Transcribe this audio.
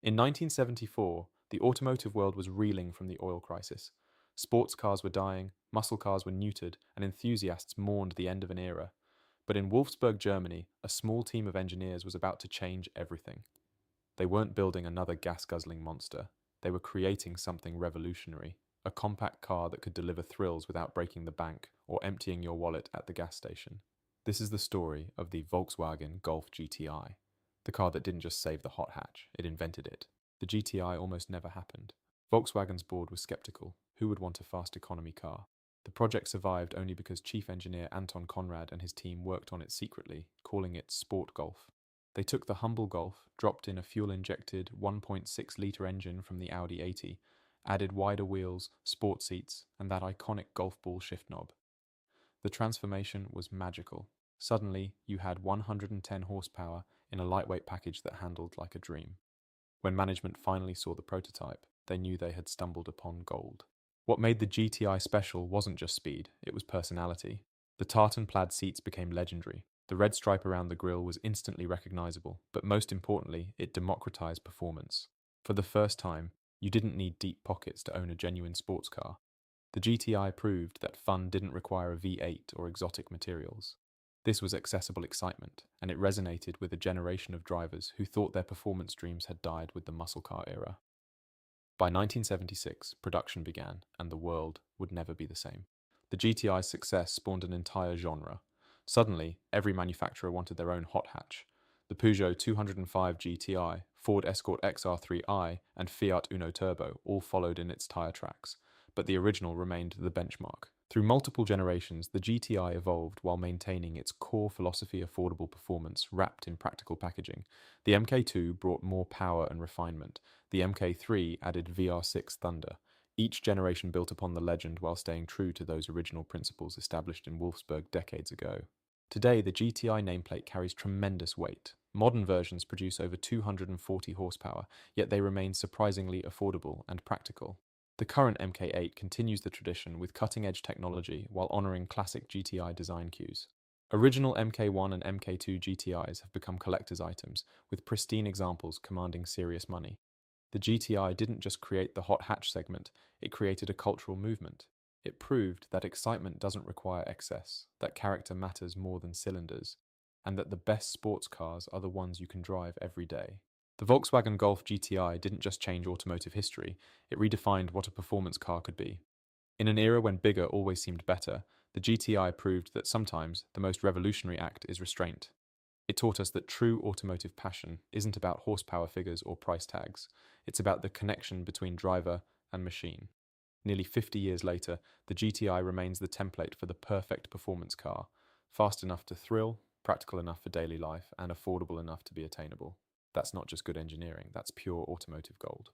In 1974, the automotive world was reeling from the oil crisis. Sports cars were dying, muscle cars were neutered, and enthusiasts mourned the end of an era. But in Wolfsburg, Germany, a small team of engineers was about to change everything. They weren't building another gas-guzzling monster. They were creating something revolutionary. A compact car that could deliver thrills without breaking the bank or emptying your wallet at the gas station. This is the story of the Volkswagen Golf GTI. The car that didn't just save the hot hatch, it invented it. The GTI almost never happened. Volkswagen's board was skeptical. Who would want a fast economy car? The project survived only because chief engineer Anton Conrad and his team worked on it secretly, calling it Sport Golf. They took the humble Golf, dropped in a fuel-injected 1.6-litre engine from the Audi 80, added wider wheels, sport seats, and that iconic golf ball shift knob. The transformation was magical. Suddenly, you had 110 horsepower in a lightweight package that handled like a dream. When management finally saw the prototype, they knew they had stumbled upon gold. What made the GTI special wasn't just speed, it was personality. The tartan plaid seats became legendary. The red stripe around the grille was instantly recognizable, but most importantly, it democratized performance. For the first time, you didn't need deep pockets to own a genuine sports car. The GTI proved that fun didn't require a V8 or exotic materials. This was accessible excitement, and it resonated with a generation of drivers who thought their performance dreams had died with the muscle car era. By 1976, production began, and the world would never be the same. The GTI's success spawned an entire genre. Suddenly, every manufacturer wanted their own hot hatch. The Peugeot 205 GTI, Ford Escort XR3i, and Fiat Uno Turbo all followed in its tire tracks, but the original remained the benchmark. Through multiple generations, the GTI evolved while maintaining its core philosophy of affordable performance wrapped in practical packaging. The MK2 brought more power and refinement. The MK3 added VR6 thunder. Each generation built upon the legend while staying true to those original principles established in Wolfsburg decades ago. Today, the GTI nameplate carries tremendous weight. Modern versions produce over 240 horsepower, yet they remain surprisingly affordable and practical. The current MK8 continues the tradition with cutting-edge technology while honoring classic GTI design cues. Original MK1 and MK2 GTIs have become collector's items, with pristine examples commanding serious money. The GTI didn't just create the hot hatch segment, it created a cultural movement. It proved that excitement doesn't require excess, that character matters more than cylinders, and that the best sports cars are the ones you can drive every day. The Volkswagen Golf GTI didn't just change automotive history, it redefined what a performance car could be. In an era when bigger always seemed better, the GTI proved that sometimes the most revolutionary act is restraint. It taught us that true automotive passion isn't about horsepower figures or price tags, it's about the connection between driver and machine. Nearly 50 years later, the GTI remains the template for the perfect performance car, fast enough to thrill, practical enough for daily life, and affordable enough to be attainable. That's not just good engineering, that's pure automotive gold.